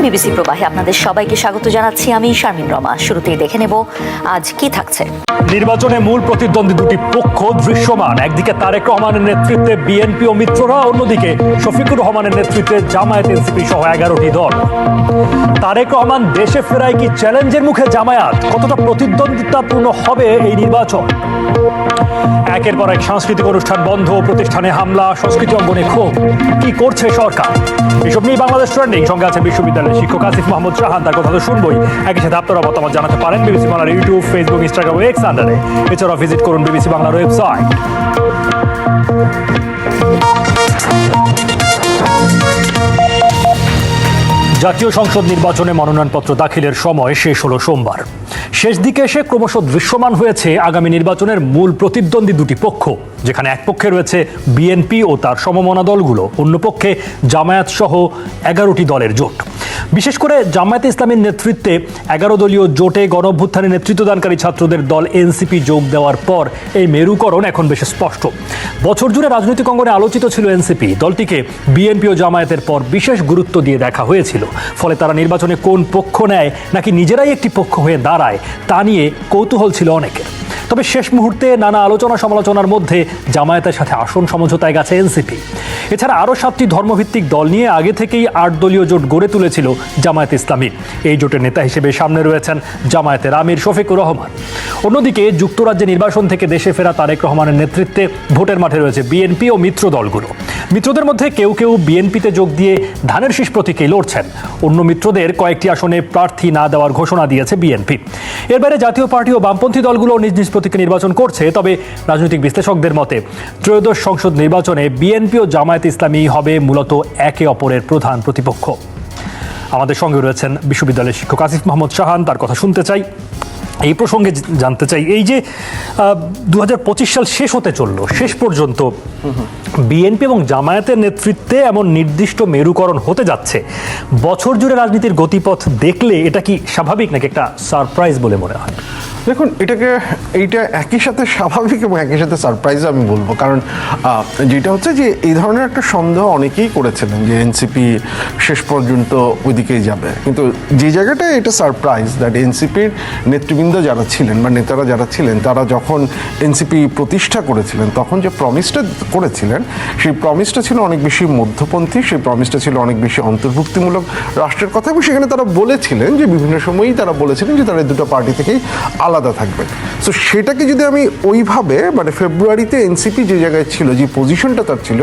BBC প্রবাহে আপনাদের সবাইকে স্বাগত জানাচ্ছি। আমি শারমিন রমা। শুরুতেই দেখে নেব আজ কি থাকছে। নির্বাচনে মূল প্রতিদ্বন্দ্বী দুটি পক্ষ দৃশ্যমান। একদিকে তারেক রহমানের নেতৃত্বে বিএনপি ও মিত্ররা, অন্যদিকে শফিকুর রহমানের নেতৃত্বে জামায়াত এনসিপি সহ 11টি দল। তারেক রহমান দেশে ফেরায় কি চ্যালেঞ্জের মুখে জামায়াত? কতটা প্রতিদ্বন্দ্বিতাপূর্ণ হবে এই নির্বাচন? একের পর এক সাংস্কৃতিক অনুষ্ঠান বন্ধ, প্রতিষ্ঠানে হামলা, সংস্কৃতি অঙ্গনে ক্ষোভ। কি করছে সরকার? এসব নিয়ে বাংলাদেশ ট্রেন্ডিং। সঙ্গে আছেন বিশ্ববিদ্যালয়ের শিক্ষক আসিফ মাহমুদ শাহান। তার কথা তো শুনবই। একই সাথে আপনারা মতামত জানাতে পারেন বিবিসি বাংলার ইউটিউব, ফেসবুক, ইনস্টাগ্রাম ও এক্স হ্যান্ডেলে। এছাড়াও ভিজিট করুন বিবিসি বাংলার ওয়েবসাইট। জাতীয় সংসদ নির্বাচনে মনোনয়নপত্র দাখিলের সময় শেষ হলো সোমবার। শেষ দিকে এসে ক্রমশ দৃশ্যমান হয়েছে আগামী নির্বাচনের মূল প্রতিদ্বন্দ্বী দুটি পক্ষ, যেখানে এক পক্ষে রয়েছে বিএনপি ও তার সমমনা দলগুলো, অন্য পক্ষে জামায়াত সহ 11টি দলের জোট। বিশেষ করে জামায়াতে ইসলামীর নেতৃত্বে 11 দলীয় জোটে গণঅভ্যুত্থানে নেতৃত্বদানকারী ছাত্রদের দল এনসিপি যোগ দেওয়ার পর এই মেরুকরণ এখন বেশ স্পষ্ট। বছর জুড়ে রাজনৈতিক অঙ্গনে আলোচিত ছিল এনসিপি। দলটিকে বিএনপি ও জামায়াতের পর বিশেষ গুরুত্ব দিয়ে দেখা হয়েছিল। ফলে তারা নির্বাচনে কোন পক্ষ নেয় নাকি নিজেরাই একটি পক্ষ হয়ে দাঁড়ায় তা নিয়ে কৌতূহল ছিল অনেকের। তবে শেষ মুহূর্তে নানা আলোচনা সমালোচনার মধ্যে জামায়াতের সাথে আসন সমঝোতায় গেছে এনসিপি। এছাড়া আরও 7টি ধর্মভিত্তিক দল নিয়ে আগে থেকেই 8 দলীয় জোট গড়ে তুলেছিল জামায়াত ইসলামী। এই জোটের নেতা হিসেবে সামনে রয়েছেন জামায়াতের আমির শফিকুর রহমান। অন্যদিকে যুক্তরাজ্যে নির্বাসন থেকে দেশে ফেরা তারেক রহমানের নেতৃত্বে ভোটের মাঠে রয়েছে বিএনপি ও মিত্র দলগুলো। মিত্রদের মধ্যে কেউ কেউ বিএনপিতে যোগ দিয়ে ধানের শীষ প্রতীকেই লড়ছেন। অন্য মিত্রদের কয়েকটি আসনে প্রার্থী না দেওয়ার ঘোষণা দিয়েছে বিএনপি। এর বাইরে জাতীয় পার্টি ও বামপন্থী দলগুলো নিজ নিজ প্রতীকে নির্বাচন করছে। তবে রাজনৈতিক বিশ্লেষকদের মতে ত্রয়োদশ সংসদ নির্বাচনে বিএনপি ও জামায়াত ইসলামী হবে মূলত একে অপরের প্রধান প্রতিপক্ষ। আমাদের সঙ্গে রয়েছেন বিশ্ববিদ্যালয়ের শিক্ষক আসিফ মাহমুদ শাহান। তার কথা শুনতে চাই। এই প্রসঙ্গে জানতে চাই, এই যে 2025 সাল শেষ হতে চললো, শেষ পর্যন্ত বিএনপি এবং জামায়াতের নেতৃত্বে এমন নির্দিষ্ট মেরুকরণ হতে যাচ্ছে, বছর জুড়ে রাজনীতির গতিপথ দেখলে এটা কি স্বাভাবিক নাকি একটা সারপ্রাইজ বলে মনে হয়? দেখুন, এইটা একই সাথে স্বাভাবিক এবং একই সাথে সারপ্রাইজ আমি বলবো। কারণ যেটা হচ্ছে যে এই ধরনের একটা সন্দেহ অনেকেই করেছিলেন যে এনসিপি শেষ পর্যন্ত ওইদিকেই যাবে। কিন্তু যে জায়গাটায় এটা সারপ্রাইজ, দ্যাট এনসিপির নেতৃবৃন্দ যারা ছিলেন বা নেতারা যারা ছিলেন, তারা যখন এনসিপি প্রতিষ্ঠা করেছিলেন তখন যে প্রমিসটা করেছিলেন, সেই প্রমিসটা ছিল অনেক বেশি মধ্যপন্থী, সেই প্রমিসটা ছিল অনেক বেশি অন্তর্ভুক্তিমূলক রাষ্ট্রের কথা। এবং সেখানে তারা বলেছিলেন যে বিভিন্ন সময়ই তারা বলেছিলেন যে তারা এই দুটো পার্টি থেকেই আলাদা থাকবে। সো সেটাকে যদি আমি ওইভাবে, মানে ফেব্রুয়ারিতে এনসিপি যে জায়গায় ছিল, যে পজিশনটা তার ছিল,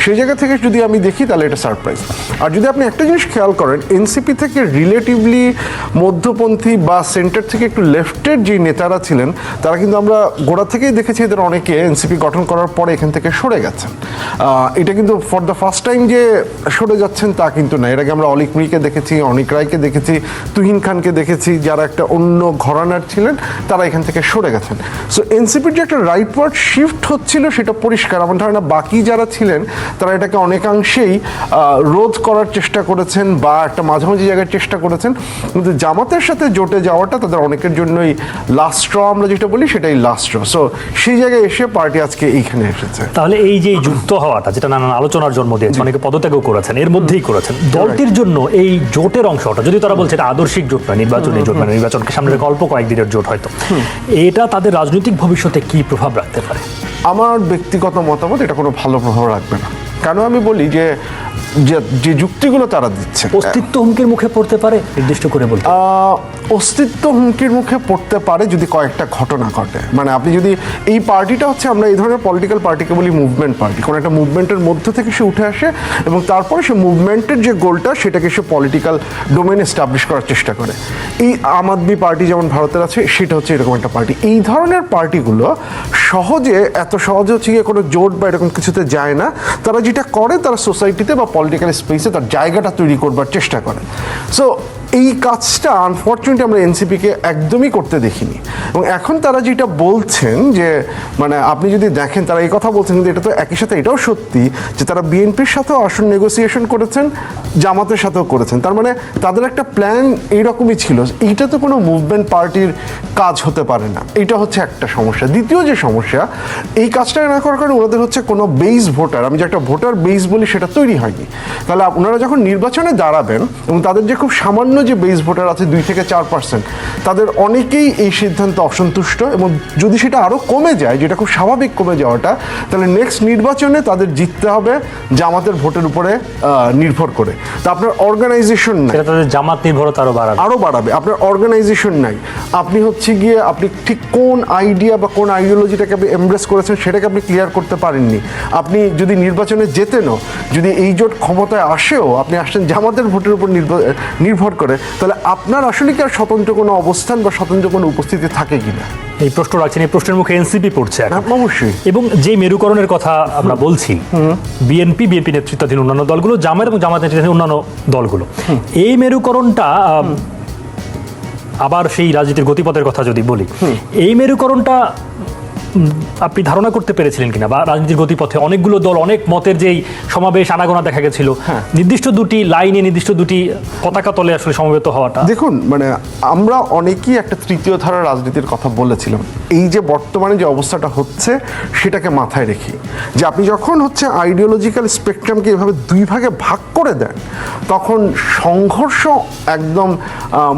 সেই জায়গা থেকে যদি আমি দেখি তাহলে এটা সারপ্রাইজ। আর যদি আপনি একটা জিনিস খেয়াল করেন, এনসিপি থেকে রিলেটিভলি মধ্যপন্থী বা সেন্টার থেকে একটু লেফটের যে নেতারা ছিলেন, তারা কিন্তু আমরা গোড়া থেকেই দেখেছি এদের অনেকে এনসিপি গঠন করার পরে এখান থেকে সরে গেছেন। এটা কিন্তু ফর দ্য ফার্স্ট টাইম যে সরে যাচ্ছেন তা কিন্তু না। এর আগে আমরা অলিক মিরিকে দেখেছি, অনিক রায়কে দেখেছি, তুহিন খানকে দেখেছি, যারা একটা অন্য ঘরানার ছিলেন, তারা এখান থেকে সরে গেছেন। সো এনসিপির যে একটা রাইটওয়ার্ড শিফট হচ্ছিল সেটা পরিষ্কার। আমার ধারণা বাকি যারা ছিলেন তারা এটাকে অনেকাংশেই রোধ করার চেষ্টা করেছেন বা একটা মাঝামাঝি জায়গায় চেষ্টা করেছেন। কিন্তু জামাতের সাথে জোটে যাওয়াটা তাদের অনেকের জন্যই লাস্ট স্ট্র, আমরা যেটা বলি সেটাই লাস্ট স্ট্র। সো সেই জায়গায় এসে পার্টি আজকে এইখানে এসেছে। তাহলে এই যে যুক্ত হওয়াটা, যেটা নানান আলোচনার জন্ম দিয়েছে, অনেকে পদত্যাগও করেছেন, এর মধ্যেই করেছেন, দলটির জন্য এই জোটের অংশটা, যদি তারা বলছে এটা আদর্শিক জোট নয়, নির্বাচনী জোট, মানে নির্বাচনকে সামনে রেখে অল্প কয়েকদিনের জোট হয়তো, এটা তাদের রাজনৈতিক ভবিষ্যতে কি প্রভাব রাখতে পারে? আমার ব্যক্তিগত মতামত, এটা কোনো ভালো প্রভাব রাখবে না। কেন আমি বলি যে যে যুক্তিগুলো তারা দিচ্ছে, অস্তিত্ব হুমকির মুখে পড়তে পারে নির্দিষ্ট করে বলতে। অস্তিত্ব হুমকির মুখে পড়তে পারে যদি কয়েকটা ঘটনা ঘটে। মানে আপনি যদি এই পার্টিটা হচ্ছে, আমরা এই ধরনের পলিটিক্যাল পার্টিকে বলি মুভমেন্ট পার্টি। কোনো একটা মুভমেন্টের মধ্য থেকে সে উঠে আসে এবং তারপরে সে মুভমেন্টের যে গোলটা সেটাকে সে পলিটিক্যাল ডোমেন এস্টাবলিশ করার চেষ্টা করে। এই আম আদমি পার্টি যেমন ভারতের আছে, সেটা হচ্ছে এরকম একটা পার্টি। এই ধরনের পার্টিগুলো এত সহজে হচ্ছে গিয়ে কোনো জোট বা এরকম কিছুতে যায় না। তারা যেটা করে, তারা সোসাইটিতে বা পলিটিক্যাল স্পেসে তার জায়গাটা তৈরি করবার চেষ্টা করে। সো এই কাজটা আনফর্চুনেটলি আমরা এনসিপিকে একদমই করতে দেখিনি। এবং এখন তারা যেটা বলছেন যে মানে আপনি যদি দেখেন তারা এই কথা বলছেন, কিন্তু এটা তো একই সাথে এটাও সত্যি যে তারা বিএনপির সাথেও আসন নেগোসিয়েশন করেছেন, জামাতের সাথেও করেছেন। তার মানে তাদের একটা প্ল্যান এইরকমই ছিল। এইটা তো কোনো মুভমেন্ট পার্টির কাজ হতে পারে না, এটা হচ্ছে একটা সমস্যা। দ্বিতীয় যে সমস্যা, এই কাজটা না করার কারণে ওনাদের হচ্ছে কোনো বেস ভোটার, আমি যে একটা ভোটার বেস বলি সেটা তৈরি হয়নি। তাহলে ওনারা যখন নির্বাচনে দাঁড়াবেন এবং তাদের যে খুব সামান্য যে বেস ভোটার আছে 2 থেকে 4%, তাদের অনেকেই এই সিদ্ধান্তে অসন্তুষ্ট, এবং যদি সেটা আরও কমে যায়, যেটা খুব স্বাভাবিক কমে যাওয়াটা, তাহলে নেক্সট নির্বাচনে তাদের জিততে হবে জামাতের ভোটের উপরে নির্ভর করে। তা আপনার অর্গানাইজেশন নাই, সেটা তাদের জামাত নির্ভরতা আরও বাড়াবে। আপনার অর্গানাইজেশন নাই, আপনি হচ্ছে গিয়ে আপনি ঠিক কোন আইডিয়া বা কোন আইডিওলজিটাকে আপনি এমব্রেস করেছেন সেটাকে আপনি ক্লিয়ার করতে পারেননি। আপনি যদি নির্বাচনে জেতেনও, যদি এই জোট ক্ষমতায় আসেও, আপনি আসছেন জামাতের ভোটের উপর নির্ভর করে, তাহলে আপনার আসলে কি আর স্বতন্ত্র কোনো অবস্থান বা স্বতন্ত্র কোনো উপস্থিতি থাকে কিনা? এই প্রশ্ন রাখছেন, এই প্রশ্নের মুখে এনসিপি পড়ছে এখন। অবশ্যই। এবং যে মেরুকরণের কথা আমরা বলছি, বিএনপি নেতৃত্বাধীন অন্যান্য দলগুলো, জামায়াত এবং জামায়াত নেতৃত্বাধীন অন্যান্য দলগুলো, এই মেরুকরণটা আবার সেই রাজনীতির গতিপথের কথা যদি বলি, এই মেরুকরণটা আপনি ধারণা করতে পেরেছিলেন কিনা? বা রাজনীতির গতিপথে অনেকগুলো দল, অনেক মতের যেই সমাবেশ আনাগোনা দেখা গেছিল, নির্দিষ্ট দুটি লাইনে, নির্দিষ্ট দুটি পতাকা তলে আসলে সমবেত হওয়াটা। দেখুন, মানে আমরা অনেকেই একটা তৃতীয় ধারার রাজনীতির কথা বলেছিলাম। এই যে বর্তমানে যে অবস্থাটা হচ্ছে সেটাকে মাথায় রেখে, যে আপনি যখন হচ্ছে আইডিওলজিক্যাল স্পেকট্রামকে এভাবে 2 ভাগে ভাগ করে দেন, তখন সংঘর্ষ একদম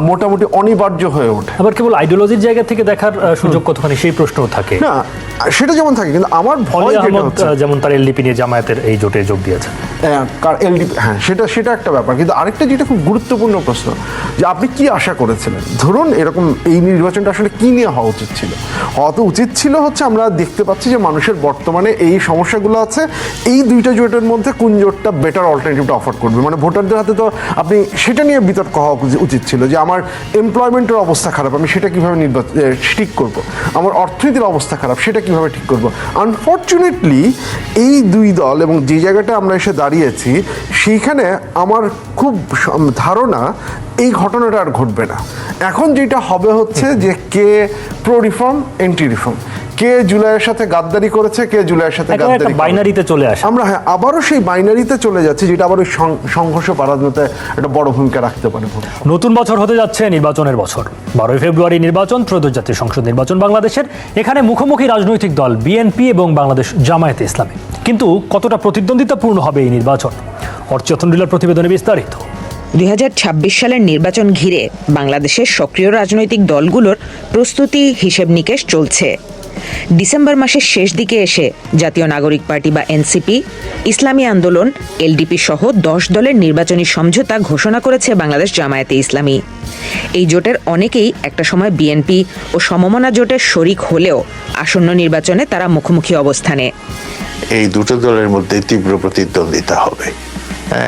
মোটামুটি অনিবার্য হয়ে ওঠে। আবার কেবল আইডিওলজির জায়গা থেকে দেখার সুযোগ কতখানি, সেই প্রশ্নও থাকে। না, সেটা যেমন থাকে, কিন্তু আমার ভয় যেমন তার এলডিপি নিয়ে জামায়াতের এই জোটে যোগ দিয়েছে, এলডিপি, হ্যাঁ, সেটা একটা ব্যাপার। কিন্তু আরেকটা যেটা খুব গুরুত্বপূর্ণ প্রশ্ন, যে আপনি কি আশা করেছিলেন? ধরুন এরকম এই নির্বাচনটা আসলে কি নিয়ে হওয়া উচিত ছিল? হওয়া তো উচিত ছিল হচ্ছে, আমরা দেখতে পাচ্ছি যে মানুষের বর্তমানে এই সমস্যাগুলো আছে, এই 2টা জোটের মধ্যে কোন জোটটা বেটার অল্টারনেটিভটা অফার করবে। মানে ভোটারদের হাতে তো আপনি সেটা নিয়ে বিতর্ক হওয়া উচিত ছিল, যে আমার এমপ্লয়মেন্টের অবস্থা খারাপ, আমি সেটা কীভাবে ঠিক করব, আমার অর্থনীতির অবস্থা খারাপ, সেটা কীভাবে ঠিক করব। আনফর্চুনেটলি এই 2 দল এবং যে জায়গাটা আমরা এসে দাঁড়িয়েছি, সেইখানে আমার খুব ধারণা এই ঘটনাটা আর ঘটবে না। এখন যেটা হবে হচ্ছে যে কে প্রো রিফর্ম, এন্টি রিফর্ম, কে জুলাইয়ের সাথে গাদ্দারি করেছে, কে জুলাইয়ের সাথে গাদ্দারি, বাইনারিতে চলে আসে। আমরা আবারও সেই বাইনারিতে চলে যাচ্ছি, যেটা আবার ওই সংঘর্ষ বাড়ানোতে একটা বড় ভূমিকা রাখতে পারে। নতুন বছর হতে যাচ্ছে, নির্বাচনের বছর। 12 ফেব্রুয়ারি নির্বাচন, ত্রয়োদশ জাতীয় সংসদ নির্বাচন বাংলাদেশের। এখানে মুখোমুখি রাজনৈতিক দল বিএনপি এবং বাংলাদেশ জামায়াতে ইসলামী। কিন্তু কতটা প্রতিদ্বন্দ্বিতাপূর্ণ হবে এই নির্বাচন? অর্চয়ন লীলার প্রতিবেদনে বিস্তারিত। 2026 সালের নির্বাচন ঘিরে বাংলাদেশের সক্রিয় রাজনৈতিক দলগুলোর প্রস্তুতি হিসেব নিকেশ চলছে। ডিসেম্বর মাসের শেষ দিকে এসে জাতীয় নাগরিক পার্টি বা এনসিপি, ইসলামী আন্দোলন, এলডিপি সহ 10 দলের নির্বাচনী সমঝোতা ঘোষণা করেছে বাংলাদেশ জামায়াতে ইসলামী। এই জোটের অনেকেই একটা সময় বিএনপি ও সমমনা জোটের শরিক হলেও আসন্ন নির্বাচনে তারা মুখোমুখি অবস্থানে। এই দুটো দলের মধ্যে তীব্র প্রতিদ্বন্দ্বিতা হবে,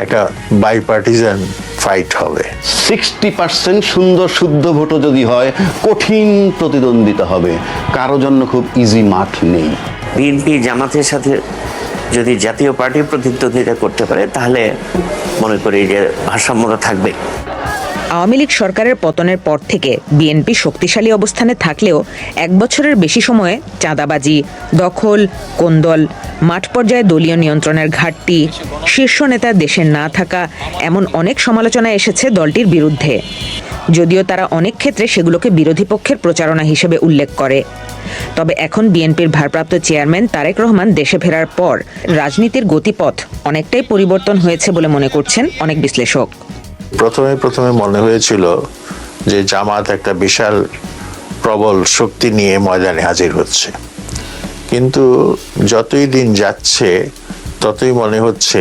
একটা বাইপার্টিজান ফাইট হবে। 60% সুন্দর শুদ্ধ ভোটও যদি হয়, কঠিন প্রতিদ্বন্দ্বিতা হবে, কারো জন্য খুব ইজি মাঠ নেই। বিএনপি জামাতের সাথে যদি জাতীয় পার্টি প্রতিদ্বন্দ্বিতা করতে পারে, তাহলে মনে করি যে ভারসাম্যতা থাকবে। আওয়ামী লীগ সরকারের পতনের পর থেকে বিএনপি শক্তিশালী অবস্থানে থাকলেও 1 বছরের বেশি সময়ে চাঁদাবাজি, দখল, কোন্দল, মাঠ পর্যায়ে দলীয় নিয়ন্ত্রণের ঘাটতি, শীর্ষ নেতার দেশে না থাকা, এমন অনেক সমালোচনা এসেছে দলটির বিরুদ্ধে। যদিও তারা অনেক ক্ষেত্রে সেগুলোকে বিরোধী পক্ষের প্রচারণা হিসেবে উল্লেখ করে। তবে এখন বিএনপির ভারপ্রাপ্ত চেয়ারম্যান তারেক রহমান দেশে ফেরার পর রাজনীতির গতিপথ অনেকটাই পরিবর্তন হয়েছে বলে মনে করছেন অনেক বিশ্লেষক। প্রথমে মনে হয়েছিল যে জামাত একটা বিশাল প্রবল শক্তি নিয়ে ময়দানে হাজির হচ্ছে, কিন্তু যতই দিন যাচ্ছে ততই মনে হচ্ছে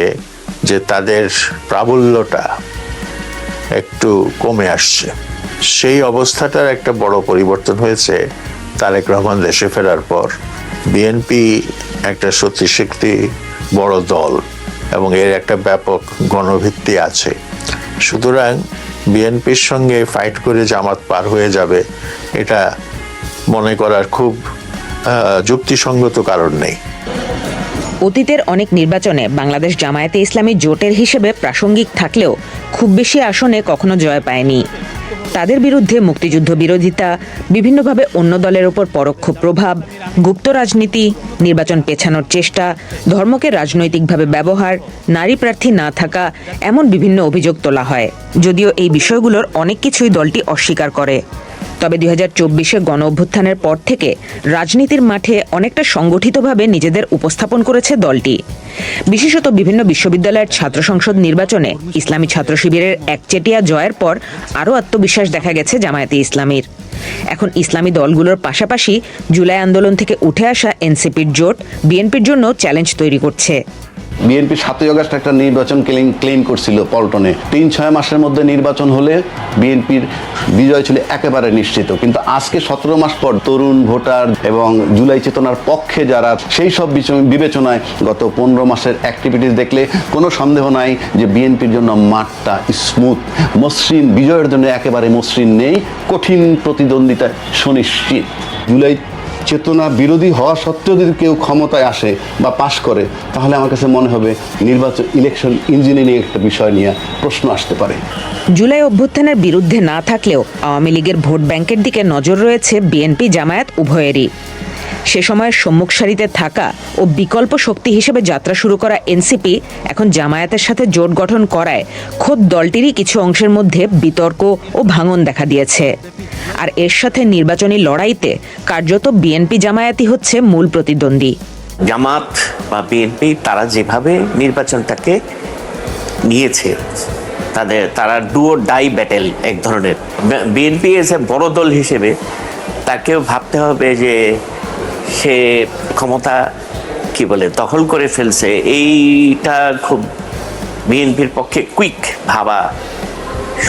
যে তাদের প্রাবল্যটা একটু কমে আসছে। সেই অবস্থাটার একটা বড় পরিবর্তন হয়েছে তারেক রহমান দেশে ফেরার পর। বিএনপি একটা শক্তি বড় দল এবং এর একটা ব্যাপক গণভিত্তি আছে। সুতরাং বিএনপির সঙ্গে ফাইট করে জামাত পার হয়ে যাবে, এটা মনে করার খুব যুক্তিসঙ্গত কারণ নেই। অতীতের অনেক নির্বাচনে বাংলাদেশ জামায়াতে ইসলামী জোটের হিসেবে প্রাসঙ্গিক থাকলেও খুব বেশি আসনে কখনো জয় পায়নি। তাদের বিরুদ্ধে মুক্তিযুদ্ধ বিরোধিতা, বিভিন্নভাবে অন্য দলের ওপর পরোক্ষ প্রভাব, গুপ্ত রাজনীতি, নির্বাচন পেছানোর চেষ্টা, ধর্মকে রাজনৈতিকভাবে ব্যবহার, নারী প্রার্থী না থাকা, এমন বিভিন্ন অভিযোগ তোলা হয়। যদিও এই বিষয়গুলোর অনেক কিছুই দলটি অস্বীকার করে। তবে 2024-এ গণ অভ্যুত্থানের পর থেকে রাজনীতির মাঠে অনেকটা সংগঠিতভাবে নিজেদের উপস্থাপন করেছে দলটি। বিশেষত বিভিন্ন বিশ্ববিদ্যালয়ের ছাত্র সংসদ নির্বাচনে ইসলামী ছাত্র শিবিরের একচেটিয়া জয়ের পর আরও আত্মবিশ্বাস দেখা গেছে জামায়াতে ইসলামীর। এখন ইসলামী দলগুলোর পাশাপাশি জুলাই আন্দোলন থেকে উঠে আসা এনসিপির জোট বিএনপির জন্য চ্যালেঞ্জ তৈরি করছে। বিএনপি 7ই আগস্ট একটা নির্বাচন ক্লেম করছিল পল্টনে। 3-6 মাসের মধ্যে নির্বাচন হলে বিএনপির বিজয় ছিল একেবারে নিশ্চিত। কিন্তু আজকে 17 মাস পর তরুণ ভোটার এবং জুলাই চেতনার পক্ষে যারা, সেই সব বিবেচনায় গত 15 মাসের অ্যাক্টিভিটিস দেখলে কোনো সন্দেহ নাই যে বিএনপির জন্য মাঠটা স্মুথ, মসৃণ, বিজয়ের জন্য একেবারে মসৃণ নেই, কঠিন প্রতিদ্বন্দ্বিতা সুনিশ্চিত। জুলাই চেতনা বিরোধী হওয়া সত্ত্বেও যদি কেউ ক্ষমতায় আসে বা পাশ করে, তাহলে আমার কাছে মনে হবে ইলেকশন ইঞ্জিনিয়ারিং একটা বিষয় নিয়ে প্রশ্ন আসতে পারে। জুলাই অভ্যুত্থানের বিরুদ্ধে না থাকলেও আওয়ামী লীগের ভোট ব্যাংকের দিকে নজর রয়েছে বিএনপি জামায়াত উভয়েরই। সে সময়ের সম্মুখ সারিতে থাকা ও বিকল্প শক্তি হিসেবে যাত্রা শুরু করা এনসিপি এখন জামায়াতের সাথে জোট গঠন করায় খোদ দলটিরই কিছু অংশের মধ্যে বিতর্ক ও ভাঙন দেখা দিয়েছে। আর এর সাথে নির্বাচনী লড়াইতে কার্যত বিএনপি জামায়াতই হচ্ছে মূল প্রতিদ্বন্দ্বী। জামাত বা বিএনপি তারা যেভাবে নির্বাচনটাকে নিয়েছে, তারা ডু অর ডাই ব্যাটেল এক ধরনের। বিএনপি এসে বড় দল হিসেবে তাকেও ভাবতে হবে যে সে ক্ষমতা দখল করে ফেলছে। এইটা খুব বিএনপির পক্ষে কুইক ভাবা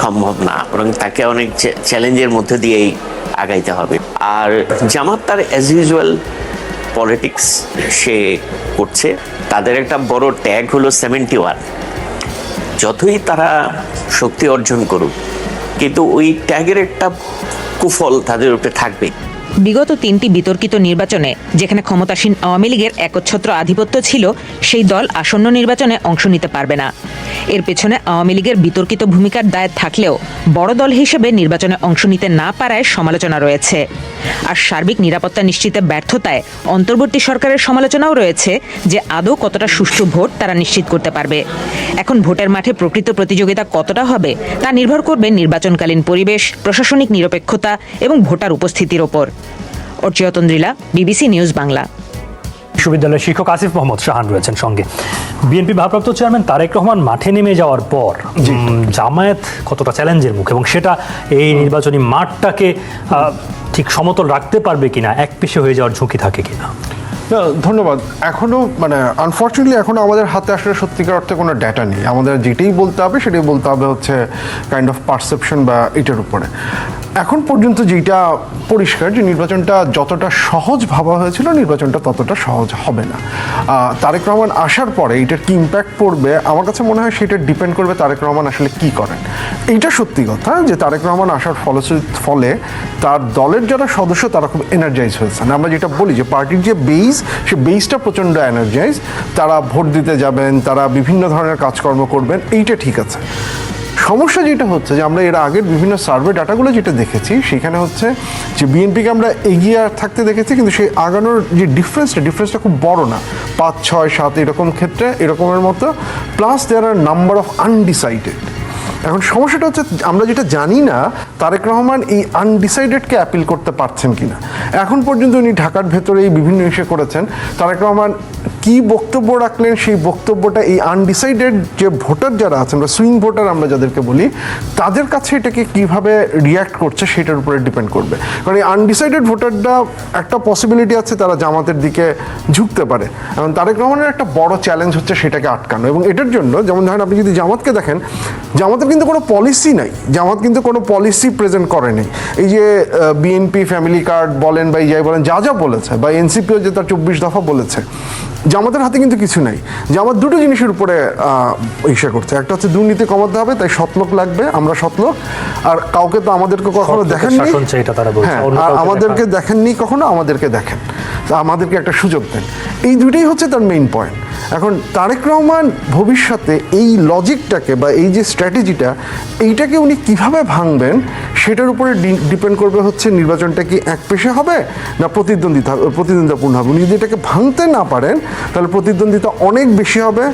সম্ভব না, বরং তাকে অনেক চ্যালেঞ্জের মধ্যে দিয়েই আগাইতে হবে। আর জামাত তার অ্যাজ ইউজুয়াল পলিটিক্স সে করছে। তাদের একটা বড় ট্যাগ হলো 71। যতই তারা শক্তি অর্জন করুক, কিন্তু ওই ট্যাগের একটা কুফল তাদের উপরে থাকবে। বিগত 3টি বিতর্কিত নির্বাচনে যেখানে ক্ষমতাসীন আওয়ামী লীগের একচ্ছত্র আধিপত্য ছিল, সেই দল আসন্ন নির্বাচনে অংশ নিতে পারবে না। এর পেছনে আওয়ামী লীগের বিতর্কিত ভূমিকার দায় থাকলেও বড় দল হিসেবে নির্বাচনে অংশ নিতে না পারায় সমালোচনা রয়েছে। আর সার্বিক নিরাপত্তা নিশ্চিতে ব্যর্থতায় অন্তর্বর্তী সরকারের সমালোচনাও রয়েছে যে আদৌ কতটা সুষ্ঠু ভোট তারা নিশ্চিত করতে পারবে। এখন ভোটের মাঠে প্রকৃত প্রতিযোগিতা কতটা হবে তা নির্ভর করবে নির্বাচনকালীন পরিবেশ, প্রশাসনিক নিরপেক্ষতা এবং ভোটার উপস্থিতির ওপর। অর্চিয়তন্দ্রিলা, বিবিসি নিউজ বাংলা। বিশ্ববিদ্যালয়ের শিক্ষক আসিফ মোহাম্মদ শাহান রয়েছেন সঙ্গে। বিএনপি ভারপ্রাপ্ত চেয়ারম্যান তারেক রহমান মাঠে নেমে যাওয়ার পর জামায়াত কতটা চ্যালেঞ্জের মুখে, এবং সেটা এই নির্বাচনী মাঠটাকে ঠিক সমতল রাখতে পারবে কিনা, একপেশে হয়ে যাওয়ার ঝুঁকি থাকে কিনা? ধন্যবাদ। এখনও আনফর্চুনেটলি এখনও আমাদের হাতে আসলে সত্যিকার অর্থে কোনো ডেটা নেই। আমাদের যেটাই বলতে হবে সেটাই বলতে হবে হচ্ছে কাইন্ড অফ পারসেপশন বা এটার উপরে। এখন পর্যন্ত যেটা পরিষ্কার যে নির্বাচনটা যতটা সহজ ভাবা হয়েছিল, নির্বাচনটা ততটা সহজ হবে না। তারেক রহমান আসার পরে এটার কি ইম্প্যাক্ট পড়বে, আমার কাছে মনে হয় সেটা ডিপেন্ড করবে তারেক রহমান আসলে কি করেন। এইটা সত্যি কথা যে তারেক রহমান আসার ফলে তার দলের যারা সদস্য তারা খুব এনার্জাইজ হয়েছেন। আমরা যেটা বলি যে পার্টির যে বেইস, সে বেইসটা প্রচণ্ড এনার্জাইজ। তারা ভোট দিতে যাবেন, তারা বিভিন্ন ধরনের কাজকর্ম করবেন, এইটা ঠিক আছে। সমস্যা যেটা হচ্ছে যে আমরা এর আগের বিভিন্ন সার্ভে ডাটাগুলো যেটা দেখেছি, সেখানে হচ্ছে যে বিএনপিকে আমরা এগিয়ে থাকতে দেখেছি, কিন্তু সেই আগানোর যে ডিফারেন্সটা খুব বড় না, 5, 6, 7 এরকম ক্ষেত্রে এরকমের মতো। Plus there are number of undecided. এখন সমস্যাটা হচ্ছে আমরা যেটা জানি না তারেক রহমান এই আনডিসাইডেডকে অ্যাপিল করতে পারছেন কিনা। এখন পর্যন্ত উনি ঢাকার ভেতরে এই বিভিন্ন ইস্যু করেছেন। তারেক রহমান কি বক্তব্য রাখলেন, সেই বক্তব্যটা এই আনডিসাইডেড যে ভোটার যারা আছেন বা সুইং ভোটার আমরা যাদেরকে বলি, তাদের কাছে এটাকে কিভাবে রিয়্যাক্ট করছে সেটার উপরে ডিপেন্ড করবে। কারণ এই আনডিসাইডেড ভোটাররা একটা পসিবিলিটি আছে তারা জামাতের দিকে ঝুঁকতে পারে। এখন তারেক রহমানের একটা বড় চ্যালেঞ্জ হচ্ছে সেটাকে আটকানো। এবং এটার জন্য যেমন ধরেন আপনি যদি জামাতকে দেখেন, জামাতের কিন্তু কোনো পলিসি নাই, জামাত কিন্তু কোনো পলিসি প্রেজেন্ট করেনি। এই যে বিএনপি ফ্যামিলি কার্ড বলেন বা যাই বলেন, যা যা বলেছে, বা এনসিপিও যে তার 24 দফা বলেছে, জামাতের হাতে কিন্তু কিছু নাই। জামাত দুটো জিনিসের উপরে ইসা করছে, একটা হচ্ছে দুর্নীতি কমাতে হবে, তাই সৎলোক লাগবে, আমরা সৎলোক, আর কাউকে তো আমাদেরকে কখনো দেখেননি, হ্যাঁ আমাদেরকে দেখেননি কখনো, আমাদেরকে দেখেন, আমাদেরকে একটা সুযোগ দেন। এই দুইটাই হচ্ছে তার মেইন পয়েন্ট। এখন তারেক রহমান ভবিষ্যতে এই লজিকটাকে বা এই যে স্ট্র্যাটেজিটা, এইটাকে উনি কিভাবে ভাঙবেন সেটার উপরে ডিপেন্ড করবে হচ্ছে নির্বাচনটা কি একপেশে হবে না প্রতিদ্বন্দ্বিতাপূর্ণ হবে। উনি যদি এটাকে ভাঙতে না পারেন তাহলে প্রতিদ্বন্দ্বিতা অনেক বেশি হবে,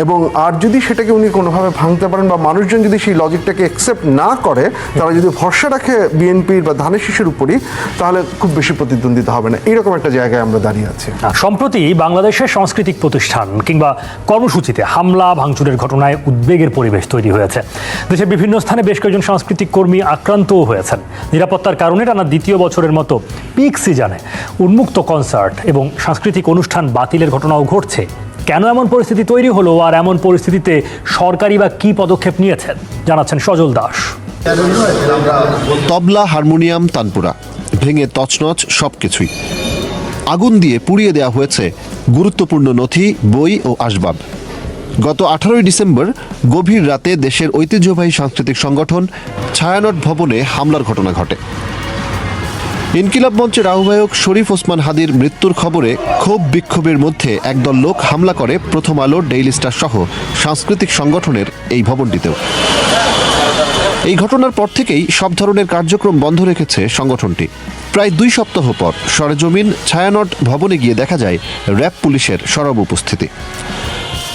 এবং আর যদি সেটাকে উনি কোনোভাবে ভাঙতে পারেন বা মানুষজন যদি সেই লজিকটাকে অ্যাকসেপ্ট না করে, তারা যদি ভরসা রাখে বিএনপির বা ধানের শীষের উপরই, তাহলে খুব বেশি প্রতিদ্বন্দ্বিতা হবে না। এরকম একটা জায়গায় আমরা দাঁড়িয়ে আছি। সম্প্রতি বাংলাদেশের সাংস্কৃতিক প্রতিষ্ঠান কিংবা কর্মসূচিতে হামলা ভাঙচুরের ঘটনায় উদ্বেগের পরিবেশ তৈরি হয়েছে। দেশের বিভিন্ন স্থানে বেশ কয়েকজন সাংস্কৃতিক কর্মী আক্রান্তও হয়েছেন। নিরাপত্তার কারণে টানা দ্বিতীয় বছরের মতো পিক সিজনে উন্মুক্ত কনসার্ট এবং সাংস্কৃতিক অনুষ্ঠান বাতিলের ঘটনাও ঘটছে। কেন এমন পরিস্থিতি তৈরি হলো, আর এমন পরিস্থিতিতে সরকারি বা কী পদক্ষেপ নিয়েছেন, জানাচ্ছেন সজল দাস। তবলা, হারমোনিয়াম, তানপুরা ভেঙে তছনছ সবকিছুই। আগুন দিয়ে পুড়িয়ে দেওয়া হয়েছে গুরুত্বপূর্ণ নথি, বই ও আসবাব। গত 18 ডিসেম্বর গভীর রাতে দেশের ঐতিহ্যবাহী সাংস্কৃতিক সংগঠন ছায়ানট ভবনে হামলার ঘটনা ঘটে। ইনকিলাব মঞ্চের আহ্বায়ক শরীফ ওসমান হাদির মৃত্যুর খবরে ক্ষোভ বিক্ষোভের মধ্যে একদল লোক হামলা করে প্রথম আলো, ডেইলি স্টার সহ সাংস্কৃতিক সংগঠনের এই ভবনটিতেও। এই ঘটনার পর থেকেই সব ধরনের কার্যক্রম বন্ধ রেখেছে সংগঠনটি। প্রায় 2 সপ্তাহ পর সরেজমিন ছায়ানট ভবনে গিয়ে দেখা যায় র্যাব পুলিশের সরব উপস্থিতি।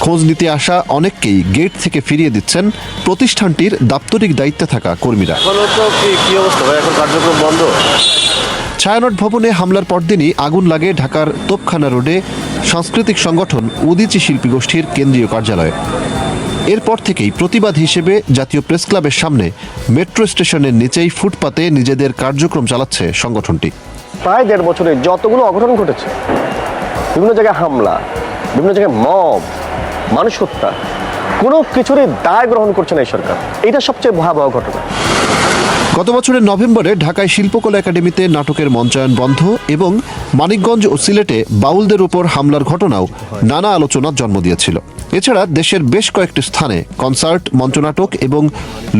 খোঁজ নিতে আসা অনেককেই গেট থেকে ফিরিয়ে দিচ্ছেন প্রতিষ্ঠানটির দাপ্তরিক দায়িত্বে থাকা কর্মীরা। ছায়ানট ভবনে হামলার পরদিনই আগুন লাগে ঢাকার তোপখানা রোডে সাংস্কৃতিক সংগঠন উদীচী শিল্পী গোষ্ঠীর কেন্দ্রীয় কার্যালয়ে। এরপর থেকেই প্রতিবাদ হিসেবে জাতীয় প্রেস ক্লাবের সামনে মেট্রো স্টেশনের নিচেই ফুটপাতে নিজেদের কার্যক্রম চালাচ্ছে সংগঠনটি। প্রায় 1.5 বছরে যতগুলো অঘটন ঘটেছে, বিভিন্ন জায়গায় হামলা, বিভিন্ন জায়গায় মব, মানুষ হত্যা, কোনো কিছুরই দায় গ্রহণ করছে না এই সরকার। এটা সবচেয়ে ভয়াবহ ঘটনা। গত বছরের নভেম্বরে ঢাকায় শিল্পকলা একাডেমিতে নাটকের মঞ্চায়ন বন্ধ এবং মানিকগঞ্জ ও সিলেটে বাউলদের উপর হামলার ঘটনাও নানা আলোচনার জন্ম দিয়েছিল। এছাড়া দেশের বেশ কয়েকটি স্থানে কনসার্ট, মঞ্চনাটক এবং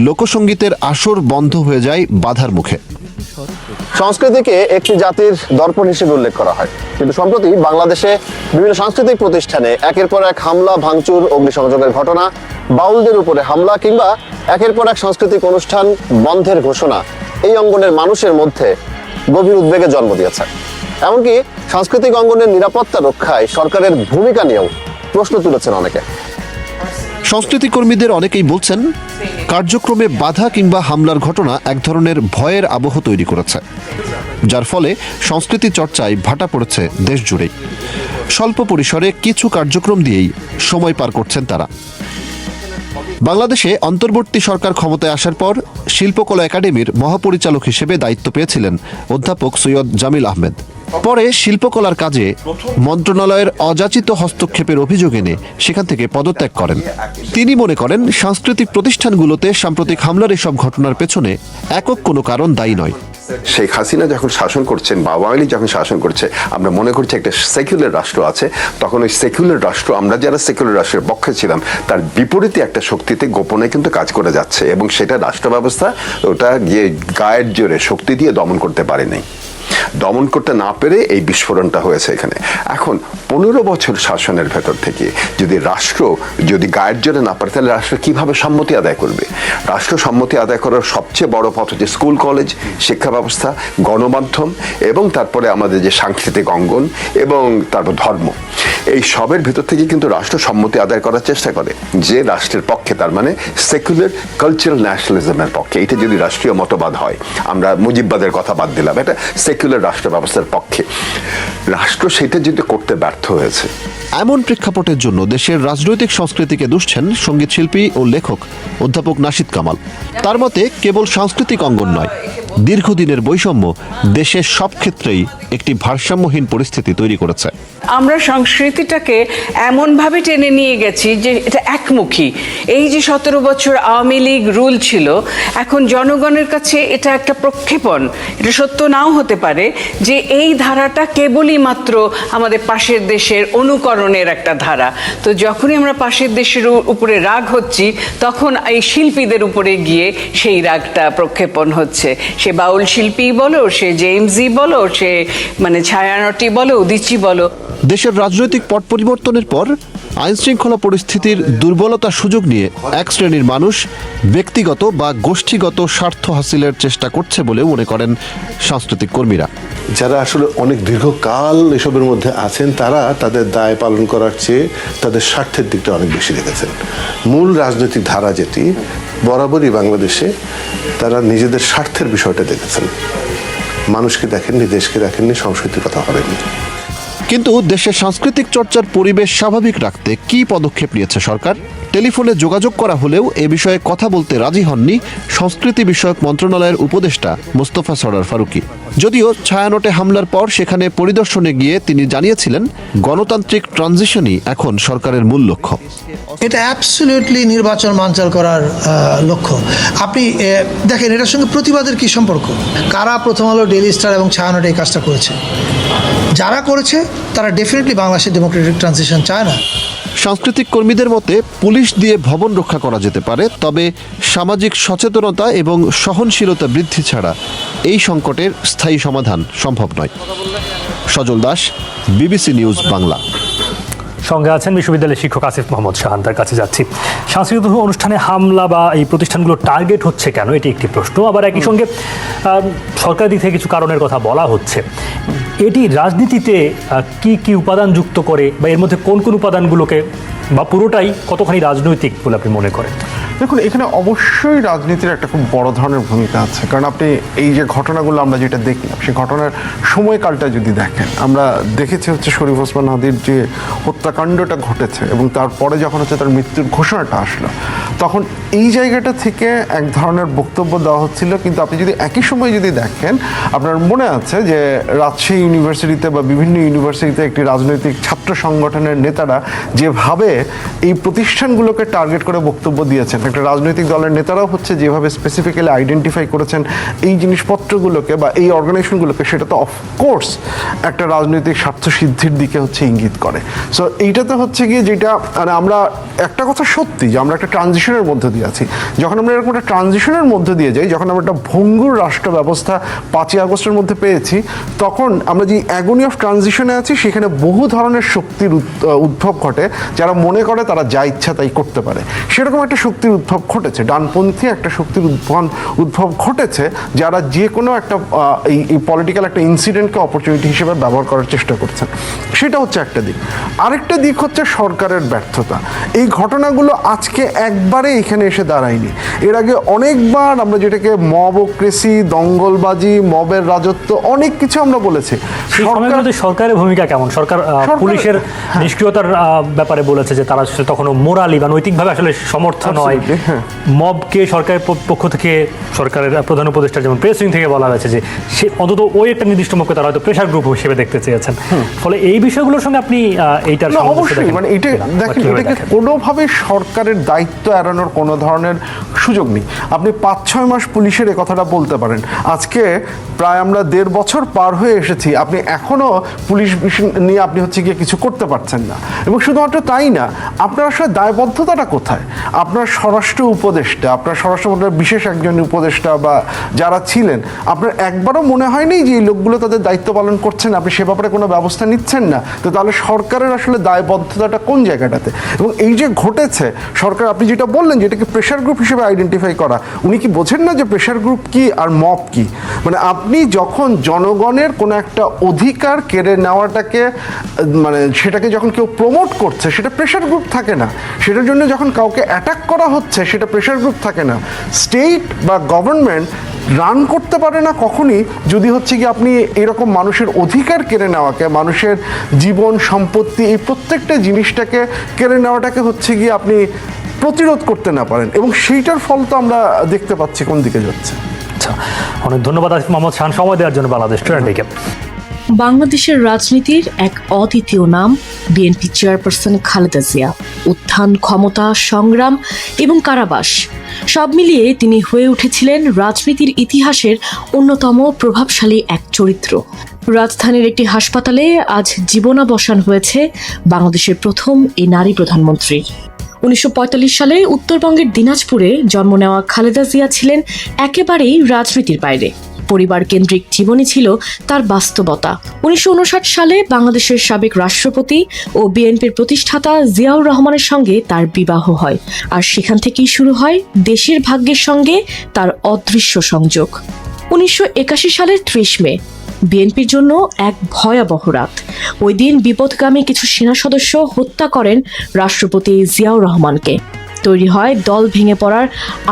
লোকসঙ্গীতের আসর বন্ধ হয়ে যায় বাধার মুখে। সংস্কৃতিকে একটি জাতির দর্পণ হিসেবে উল্লেখ করা হয়, কিন্তু সম্প্রতি বাংলাদেশে বিভিন্ন সাংস্কৃতিক প্রতিষ্ঠানে একের পর এক হামলা, ভাঙচুর, অগ্নিসংযোগের ঘটনা, বাউলদের উপরে হামলা কিংবা একের পর এক সাংস্কৃতিক অনুষ্ঠান বন্ধের ঘোষণা এই অঙ্গনের মানুষের মধ্যে গভীর উদ্বেগের জন্ম দিয়েছে। এমনকি সাংস্কৃতিক অঙ্গনের নিরাপত্তা রক্ষায় সরকারের ভূমিকা নিয়েও প্রশ্ন তুলেছেন অনেকে। সংস্কৃতি কর্মীদের অনেকেই বলছেন, কার্যক্রমে বাধা কিংবা হামলার ঘটনা এক ধরনের ভয়ের আবহ তৈরি করেছে, যার ফলে সংস্কৃতি চর্চায় ভাটা পড়েছে দেশ জুড়েই। স্বল্প পরিসরে কিছু কার্যক্রম দিয়েই সময় পার করছেন তারা। বাংলাদেশে অন্তর্বর্তী সরকার ক্ষমতায় আসার পর শিল্পকলা একাডেমির মহাপরিচালক হিসেবে দায়িত্ব পেয়েছিলেন অধ্যাপক সৈয়দ জামিল আহমেদ। পরে শিল্পকলার কাজে মন্ত্রণালয়ের অযাচিত হস্তক্ষেপের অভিযোগ এনে সেখান থেকে পদত্যাগ করেন। তিনি মনে করেন, সাংস্কৃতিক প্রতিষ্ঠানগুলোতে সাম্প্রতিক হামলার এসব ঘটনার পেছনে একক কোনো কারণ দায়ী নয়। শেখ হাসিনা যখন শাসন করছেন বা আওয়ামী লীগ যখন শাসন করছে, আমরা মনে করছি একটা সেকুলার রাষ্ট্র আছে, তখন ওই সেকুলার রাষ্ট্র, আমরা যারা সেকুলার রাষ্ট্রের পক্ষে ছিলাম, তার বিপরীতে একটা শক্তিতে গোপনে কিন্তু কাজ করে যাচ্ছে, এবং সেটা রাষ্ট্র ব্যবস্থা ওটা গিয়ে গায়ের জোরে শক্তি দিয়ে দমন করতে পারেনি। দমন করতে না পেরে এই বিস্ফোরণটা হয়েছে এখানে। এখন 15 বছর শাসনের ভেতর থেকে যদি রাষ্ট্র গায়ের জোরে না পারে, তাহলে রাষ্ট্র কিভাবে সম্মতি আদায় করবে? রাষ্ট্র সম্মতি আদায় করার সবচেয়ে বড় পথ হচ্ছে স্কুল, কলেজ, শিক্ষা ব্যবস্থা, গণমাধ্যম এবং তারপরে আমাদের যে সাংস্কৃতিক অঙ্গন এবং তারপর ধর্ম। এই সবের ভেতর থেকে কিন্তু রাষ্ট্র সম্মতি আদায় করার চেষ্টা করে, যে রাষ্ট্রের পক্ষে, তার মানে সেকুলার কালচারাল ন্যাশনালিজমের পক্ষে। এটা যদি রাষ্ট্রীয় মতবাদ হয়, আমরা মুজিববাদের কথা বাদ দিলাম, এটা সেকুলার রাষ্ট্র ব্যবস্থার পক্ষে, রাষ্ট্র সেটা যদি করতে ব্যর্থ হয়েছে। এমন প্রেক্ষাপটের জন্য দেশের রাজনৈতিক সংস্কৃতিকে দুষছেন সঙ্গীত শিল্পী ও লেখক অধ্যাপক নাশিদ কামাল। তার মতে, কেবল সাংস্কৃতিক অঙ্গন নয়, দীর্ঘদিনের বৈষম্য দেশের সব ক্ষেত্রেই একটি ভারসাম্যহীন পরিস্থিতি তৈরি করেছে। আমরা সংস্কৃতিটাকে এমনভাবে টেনে নিয়ে গেছি যে এটা একমুখী। এই যে 17 বছর আওয়ামী লীগ রুল ছিল, এখন জনগণের কাছে এটা একটা প্রক্ষেপণ। এটা সত্য নাও হতে পারে যে এই ধারাটা কেবলই মাত্র আমাদের পাশের দেশের অনুকরণের একটা ধারা। তো যখনই আমরা পাশের দেশের উপরে রাগ হচ্ছি, তখন এই শিল্পীদের উপরে গিয়ে সেই রাগটা প্রক্ষেপণ হচ্ছে। সে বাউল শিল্পী বলো, সে জেমসি বলো, সে ছায়ানটি বলো, উদীচী বলো। দেশের রাজনৈতিক পট পরিবর্তনের পর আইনশৃঙ্খলা পরিস্থিতির দুর্বলতার সুযোগ নিয়ে এক শ্রেণীর মানুষ ব্যক্তিগত বা গোষ্ঠীগত স্বার্থ হাসিলের চেষ্টা করছে বলে মনে করেন সাংস্কৃতিক কর্মীরা। যারা আসলে অনেক দীর্ঘকাল এসবের মধ্যে আছেন, তারা তাদের দায় পালন করার চেয়ে তাদের স্বার্থের দিকটা অনেক বেশি রেখেছেন। মূল রাজনৈতিক ধারা যেটি, বরাবরই বাংলাদেশে তারা নিজেদের স্বার্থের বিষয়টা দেখেছেন, মানুষকে দেখেননি, দেশকে দেখেননি, সংস্কৃতির কথা ভাবেননি। কিন্তু দেশের সাংস্কৃতিক চর্চার পরিবেশ স্বাভাবিক রাখতে কী পদক্ষেপ নিয়েছে সরকার? টেলিফোনে যোগাযোগ করা হলেও এ বিষয়ে কথা বলতে রাজি হননি সংস্কৃতি বিষয়ক মন্ত্রণালয়ের উপদেষ্টা মোস্তফা সরয়ার ফারুকী। যদিও ছায়ানটে হামলার পর সেখানে পরিদর্শনে গিয়ে তিনি জানিয়েছিলেন, গণতান্ত্রিক ট্রানজিশনই এখন সরকারের মূল লক্ষ্য। এটা অ্যাবসলিউটলি নির্বাচন বানচাল করার লক্ষ্য। আপনি দেখেন এটার সঙ্গে প্রতিবাদের কি সম্পর্ক? কারা প্রথম আলো, ডেইলি স্টার এবং ছায়ানটে এই কাজটা করেছে? যারা করেছে তারা ডেফিনেটলি বাংলাদেশের ডেমোক্রেটিক ট্রানজিশন চায় না। সাংস্কৃতিক কর্মীদের মতে পুলিশ দিয়ে ভবন রক্ষা করা যেতে পারে, তবে সামাজিক সচেতনতা এবং সহনশীলতা বৃদ্ধি ছাড়া এই সংকটের স্থায়ী সমাধান সম্ভব নয়। সজল দাস, বিবিসি নিউজ বাংলা। সঙ্গে আছেন বিশ্ববিদ্যালয়ের শিক্ষক আসিফ মোহাম্মদ শাহান, তার কাছে যাচ্ছি। সাংস্কৃতিক অনুষ্ঠানে হামলা বা এই প্রতিষ্ঠানগুলো টার্গেট হচ্ছে কেন, এটি একটি প্রশ্ন। আবার একই সঙ্গে সরকারের দিক থেকে কিছু কারণের কথা বলা হচ্ছে। এটি রাজনীতিতে কি কি উপাদান যুক্ত করে, বা এর মধ্যে কোন কোন উপাদানগুলোকে, বা পুরোটাই কতখানি রাজনৈতিক বলে আপনি মনে করেন? দেখুন, এখানে অবশ্যই রাজনীতির একটা খুব বড় ধরনের ভূমিকা আছে। কারণ আপনি এই যে ঘটনাগুলো আমরা যেটা দেখলাম, সেই ঘটনার সময়কালটা যদি দেখেন, আমরা দেখেছি হচ্ছে শরীফ ওসমান হাদির যে হত্যাকাণ্ডটা ঘটেছে এবং তারপরে যখন হচ্ছে তার মৃত্যুর ঘোষণাটা আসলো, তখন এই জায়গাটা থেকে এক ধরনের বক্তব্য দেওয়া হচ্ছিল। কিন্তু আপনি যদি একই সময় যদি দেখেন, আপনার মনে আছে যে রাজশাহী ইউনিভার্সিটিতে বা বিভিন্ন ইউনিভার্সিটিতে একটি রাজনৈতিক ছাত্র সংগঠনের নেতারা যেভাবে এই প্রতিষ্ঠানগুলোকে টার্গেট করে বক্তব্য দিয়েছেন, একটা রাজনৈতিক দলের নেতারাও হচ্ছে যেভাবে স্পেসিফিক্যালি আইডেন্টিফাই করেছেন এই জিনিসপত্রগুলোকে বা এই অর্গানাইজেশনগুলোকে, সেটা তো অফকোর্স একটা রাজনৈতিক স্বার্থ সিদ্ধির দিকে হচ্ছে ইঙ্গিত করে। সো এইটাতে হচ্ছে গিয়ে যেটা আমরা একটা কথা সত্যি যে আমরা একটা ট্রানজিশনের মধ্যে দিয়ে আছি। যখন আমরা এরকম একটা ট্রানজিশনের মধ্যে দিয়ে যাই, যখন আমরা একটা ভঙ্গুর রাষ্ট্র ব্যবস্থা 5ই আগস্টের মধ্যে পেয়েছি, তখন আমরা যে অ্যাগনি অফ ট্রানজিশনে আছি, সেখানে বহু ধরনের শক্তির উদ্ভব ঘটে। যারা মনে করে তারা যা ইচ্ছা তাই করতে পারে, সেরকম একটা শক্তির উদ্ভব ঘটেছে, ডানপন্থী একটা শক্তির উদ্ভব ঘটেছে, যারা যে কোনো একটা এই পলিটিক্যাল একটা ইনসিডেন্টকে অপরচুনিটি হিসেবে ব্যবহার করার চেষ্টা করছেন। সেটা হচ্ছে একটা দিক। আরেকটা দিক হচ্ছে সরকারের ব্যর্থতা। এই ঘটনাগুলো আজকে একবারে এখানে এসে দাঁড়ায়নি। এর আগে অনেকবার আমরা যেটাকে মবক্রেসি, দঙ্গলবাজি, মবের রাজত্ব, অনেক কিছু আমরা বলেছি। সরকারের ভূমিকা কেমন? সরকার পুলিশের নিষ্ক্রিয়তার ব্যাপারে বলেছে যে তারা তখনও মোরালি বা নৈতিকভাবে আসলে সমর্থ নয়। মবকে সরকারের পক্ষ থেকে, সরকারের প্রধান উপদেষ্টা যেমন প্রেস উইং থেকে বলা হয়েছে যে সে অন্তত ওই একটা নির্দিষ্ট মবকে তারা হয়তো প্রেশার গ্রুপ হিসেবে দেখতে চেয়েছেন। ফলে এই বিষয়গুলোর সঙ্গে আপনি এইটার অবশ্যই এটা দেখেন, এটাকে কোনোভাবে সরকারের দায়িত্ব এড়ানোর কোনো ধরনের সুযোগ নেই। আপনি 5-6 মাস পুলিশের এ কথাটা বলতে পারেন। আজকে প্রায় আমরা 1.5 বছর পার হয়ে এসেছি, আপনি এখনও পুলিশ নিয়ে আপনি হচ্ছে গিয়ে কিছু করতে পারছেন না। এবং শুধুমাত্র তাই না, আপনার আসলে দায়বদ্ধতাটা কোথায়? আপনার স্বরাষ্ট্র উপদেষ্টা, আপনার স্বরাষ্ট্র বিশেষ একজন উপদেষ্টা বা যারা ছিলেন, আপনার একবারও মনে হয়নি যে এই লোকগুলো তাদের দায়িত্ব পালন করছেন, আপনি সে ব্যাপারে কোনো ব্যবস্থা নিচ্ছেন না। তো তাহলে সরকারের আসলে দায়বদ্ধতাটা কোন জায়গাটাতে? এবং এই যে ঘটেছে, সরকার, আপনি যেটা বললেন যে এটাকে প্রেশার গ্রুপ হিসেবে আইডেন্টিফাই করা, উনি কি বোঝেন না যে প্রেশার গ্রুপ কি আর মব কি? মানে আপনি যখন জনগণের কোনো একটা অধিকার কেড়ে নেওয়াটাকে, মানে সেটাকে যখন কেউ প্রমোট করছে, সেটা প্রেশার গ্রুপ থাকে না। সেটার জন্য যখন কাউকে অ্যাটাক করা হচ্ছে, সেটা প্রেশার গ্রুপ থাকে না। স্টেট বা গভর্নমেন্ট রান করতে পারে না কখনই যদি হচ্ছে কি আপনি এরকম মানুষের অধিকার কেড়ে নেওয়াকে, মানুষের জীবন সম্পত্তি, এই প্রত্যেকটা জিনিসটাকে কেড়ে নেওয়াটাকে হচ্ছে গিয়ে আপনি প্রতিরোধ করতে না পারেন। এবং সেইটার ফল তো আমরা দেখতে পাচ্ছি কোন দিকে যাচ্ছে। আচ্ছা, অনেক ধন্যবাদ আসিফ মোহাম্মদ খান সময় দেওয়ার জন্য বাংলাদেশ টুডেকে। বাংলাদেশের রাজনীতির এক অদ্বিতীয় নাম বিএনপি চেয়ারপারসন খালেদা জিয়া। উত্থান, ক্ষমতা, সংগ্রাম এবং কারাবাস সব মিলিয়ে তিনি হয়ে উঠেছিলেন রাজনীতির ইতিহাসের অন্যতম প্রভাবশালী এক চরিত্র। রাজধানীর একটি হাসপাতালে আজ জীবনাবসান হয়েছে বাংলাদেশের প্রথম এই নারী প্রধানমন্ত্রীর। 1945 সালে উত্তরবঙ্গের দিনাজপুরে জন্ম নেওয়া খালেদা জিয়া ছিলেন একেবারেই রাজনীতির বাইরে। পরিবার কেন্দ্রিক জীবনই ছিল তার বাস্তবতা। 1959 সালে বাংলাদেশের সাবেক রাষ্ট্রপতি ও বিএনপির প্রতিষ্ঠাতা জিয়াউর রহমানের সঙ্গে তার বিবাহ হয়, আর সেখান থেকেই শুরু হয় দেশের ভাগ্যের সঙ্গে তার অদৃশ্য সংযোগ। 1981 সালের 30 মে বিএনপির জন্য এক ভয়াবহ রাত। ওই দিন বিপদগামী কিছু সেনা সদস্য হত্যা করেন রাষ্ট্রপতি জিয়াউর রহমানকে। তৈরি হয় দল ভেঙে পড়ার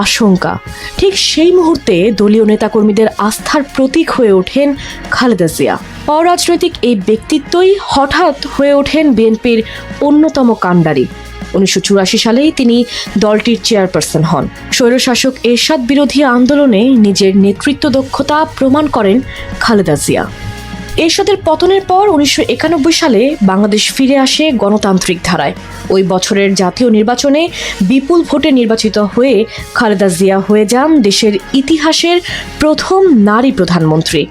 আশঙ্কা। ঠিক সেই মুহূর্তে দলীয় নেতাকর্মীদের আস্থার প্রতীক হয়ে ওঠেন খালেদা জিয়া। অরাজনৈতিক এই ব্যক্তিত্বই হঠাৎ হয়ে ওঠেন বিএনপির অন্যতম কাণ্ডারি। 1984 সালেই তিনি দলটির চেয়ারপারসন হন। স্বৈরশাসক এরশাদ বিরোধী আন্দোলনে নিজের নেতৃত্ব দক্ষতা প্রমাণ করেন খালেদা জিয়া। এরশাদের পতনের পর 1991 সালে বাংলাদেশ ফিরে আসে গণতান্ত্রিক ধারায়। ওই বছরের জাতীয় নির্বাচনে বিপুল ভোটে নির্বাচিত হয়ে খালেদা জিয়া হয়ে যান দেশের ইতিহাসের প্রথম নারী প্রধানমন্ত্রী।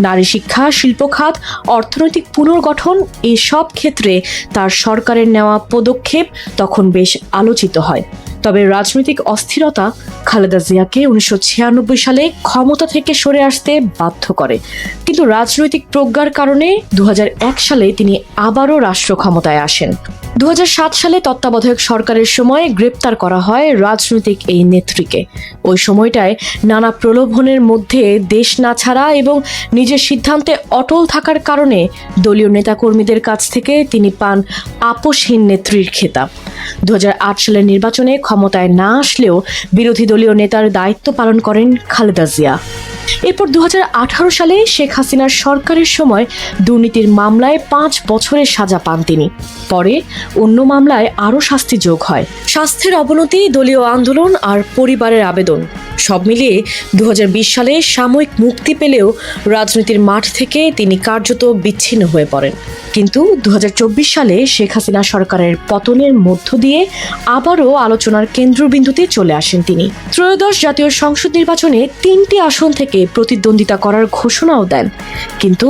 নারী শিক্ষা, শিল্প খাত, অর্থনৈতিক পুনর্গঠন এসব ক্ষেত্রে তার সরকারের নেওয়া পদক্ষেপ তখন বেশ আলোচিত হয়। তবে রাজনৈতিক অস্থিরতা খালেদা জিয়াকে 1996 সালে ক্ষমতা থেকে সরে আসতে বাধ্য করে। কিন্তু রাজনৈতিক প্রজ্ঞার কারণে 2001 সালে তিনি আবারও রাষ্ট্র ক্ষমতায় আসেন। 2007 সালে তত্ত্বাবধায়ক সরকারের সময় গ্রেপ্তার করা হয় রাজনৈতিক এই নেত্রীকে। ওই সময়টায় নানা প্রলোভনের মধ্যে দেশ না ছাড়া এবং নিজের সিদ্ধান্তে অটল থাকার কারণে দলীয় নেতাকর্মীদের কাছ থেকে তিনি পান আপোষহীন নেত্রীর খেতাব। 2008 সালের নির্বাচনে ক্ষমতায় না আসলেও বিরোধী দলীয় নেতার দায়িত্ব পালন করেন খালেদা জিয়া। এরপর 2018 সালে শেখ হাসিনার সরকারের সময় দুর্নীতির মামলায় 5 বছরের সাজা পান তিনি। পরে অন্য মামলায় আরও শাস্তি যোগ হয়। স্বাস্থ্যের অবনতি, দলীয় আন্দোলন আর পরিবারের আবেদন সব মিলিয়ে 2020 সালে সাময়িক মুক্তি পেলেও রাজনীতির মাঠ থেকে তিনি কার্যত বিচ্ছিন্ন হয়ে পড়েন। কিন্তু 2024 সালে শেখ হাসিনা সরকারের পতনের মধ্য দিয়ে আবারও আলোচনার কেন্দ্রবিন্দুতে চলে আসেন তিনি। ত্রয়োদশ জাতীয় সংসদ নির্বাচনে 3টি আসন থেকে প্রতিদ্বন্দ্বিতা করার ঘোষণাও দেন, কিন্তু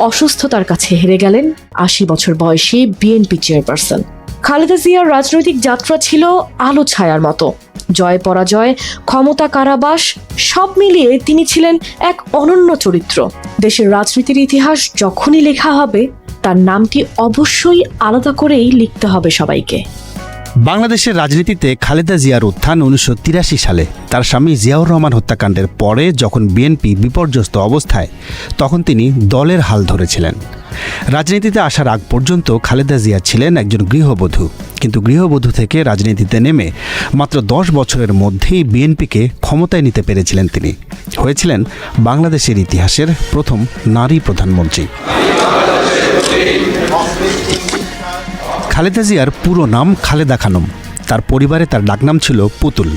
অসুস্থতার কাছে হেরে গেলেন 80 বছর বয়সী বিএনপি চেয়ারপারসন। খালেদা জিয়ার রাজনৈতিক যাত্রা ছিল আলো ছায়ার মতো। জয় পরাজয়, ক্ষমতা, কারাবাস সব মিলিয়ে তিনি ছিলেন এক অনন্য চরিত্র। দেশের রাজনীতির ইতিহাস যখনই লেখা হবে তার নামটি অবশ্যই আলাদা করেই লিখতে হবে সবাইকে। বাংলাদেশের রাজনীতিতে খালেদা জিয়ার উত্থান 1983 সালে। তার স্বামী জিয়াউর রহমান হত্যাকাণ্ডের পরে যখন বিএনপি বিপর্যস্ত অবস্থায়, তখন তিনি দলের হাল ধরেছিলেন। রাজনীতিতে আসার আগ পর্যন্ত খালেদা জিয়া ছিলেন একজন গৃহবধূ, কিন্তু গৃহবধূ থেকে রাজনীতিতে নেমে মাত্র 10 বছরের মধ্যেই বিএনপিকে ক্ষমতায় নিতে পেরেছিলেন তিনি। হয়েছিলেন বাংলাদেশের ইতিহাসের প্রথম নারী প্রধানমন্ত্রী। খালেদা জিয়ার পুরো নাম খালেদা খানম। তার পরিবারে তার ডাকনাম ছিল পুতুল।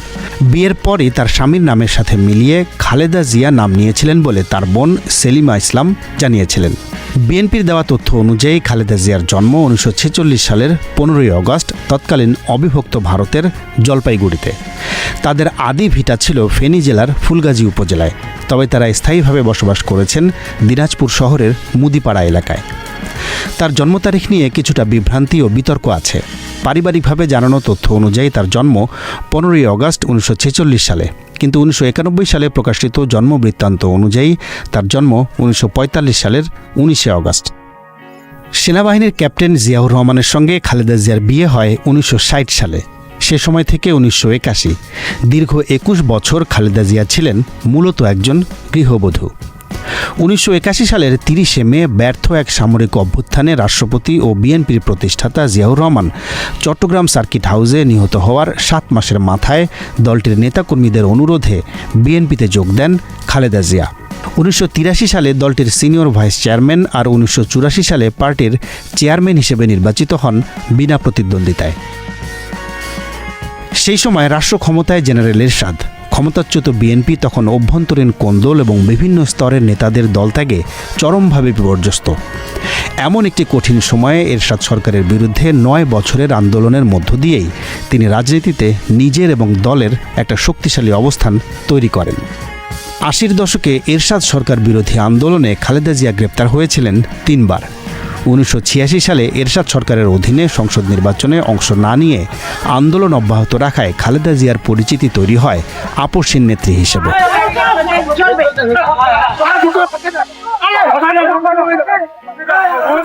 বিয়ের পরই তার স্বামীর নামের সাথে মিলিয়ে খালেদা জিয়া নাম নিয়েছিলেন বলে তার বোন সেলিমা ইসলাম জানিয়েছিলেন। বিএনপির দেওয়া তথ্য অনুযায়ী খালেদা জিয়ার জন্ম 1946 সালের 15ই আগস্ট তৎকালীন অবিভক্ত ভারতের জলপাইগুড়িতে। তাদের আদি ভিটা ছিল ফেনী জেলার ফুলগাজী উপজেলায়, তবে তারা স্থায়ীভাবে বসবাস করেছেন দিনাজপুর শহরের মুদিপাড়া এলাকায়। তার জন্ম তারিখ নিয়ে কিছুটা বিভ্রান্তি ও বিতর্ক আছে। পারিবারিকভাবে জানানো তথ্য অনুযায়ী তার জন্ম 15ই আগস্ট 1946 সালে, কিন্তু 1991 সালে প্রকাশিত জন্ম বৃত্তান্ত অনুযায়ী তার জন্ম 1945 সালের 19শে আগস্ট। সেনাবাহিনীর ক্যাপ্টেন জিয়াউর রহমানের সঙ্গে খালেদা জিয়ার বিয়ে হয় 1960 সালে। সে সময় থেকে 1981 দীর্ঘ 21 বছর খালেদা জিয়া ছিলেন মূলত একজন গৃহবধূ। 1981 সালের 30শে মে ব্যর্থ এক সামরিক অভ্যুত্থানে রাষ্ট্রপতি ও বিএনপির প্রতিষ্ঠাতা জিয়াউর রহমান চট্টগ্রাম সার্কিট হাউসে নিহত হওয়ার 7 মাসের মাথায় দলটির নেতাকর্মীদের অনুরোধে বিএনপিতে যোগ দেন খালেদা জিয়া। 1983 সালে দলটির সিনিয়র ভাইস চেয়ারম্যান আর 1984 সালে পার্টির চেয়ারম্যান হিসেবে নির্বাচিত হন বিনা প্রতিদ্বন্দ্বিতায়। সেই সময় রাষ্ট্র ক্ষমতায় জেনারেল এরশাদ, ক্ষমতাচ্যুত বিএনপি তখন অভ্যন্তরীণ কোন্দল এবং বিভিন্ন স্তরের নেতাদের দলত্যাগে চরমভাবে বিপর্যস্ত। এমন একটি কঠিন সময়ে এরশাদ সরকারের বিরুদ্ধে 9 বছরের আন্দোলনের মধ্য দিয়েই তিনি রাজনীতিতে নিজের এবং দলের একটা শক্তিশালী অবস্থান তৈরি করেন। 80-র দশকে এরশাদ সরকার বিরোধী আন্দোলনে খালেদা জিয়া গ্রেপ্তার হয়েছিলেন 3 বার। 1986 সালে এরশাদ সরকারের অধীনে সংসদ নির্বাচনে অংশ না নিয়ে আন্দোলন অব্যাহত রাখায় খালেদা জিয়ার পরিচিতি তৈরি হয় আপসহীন নেত্রী হিসেবে।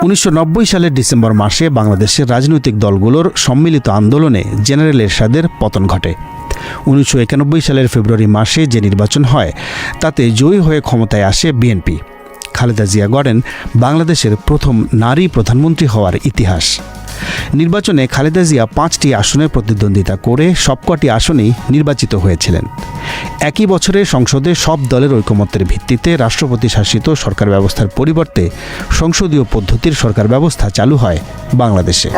1990 সালের ডিসেম্বর মাসে বাংলাদেশের রাজনৈতিক দলগুলোর সম্মিলিত আন্দোলনে জেনারেল এরশাদের পতন ঘটে। 1991 সালের ফেব্রুয়ারি মাসে যে নির্বাচন হয় তাতে জয়ী হয়ে ক্ষমতায় আসে বিএনপি। খালেদা জিয়া গড়েন বাংলাদেশের প্রথম নারী প্রধানমন্ত্রী হওয়ার ইতিহাস। নির্বাচনে খালেদা জিয়া 5টি আসনে প্রতিদ্বন্দ্বিতা করে সবকটি আসনেই নির্বাচিত হয়েছিলেন। একই বছরে সংসদে সব দলের ঐকমত্যের ভিত্তিতে রাষ্ট্রপতি শাসিত সরকার ব্যবস্থার পরিবর্তে সংসদীয় পদ্ধতির সরকার ব্যবস্থা চালু হয় বাংলাদেশে।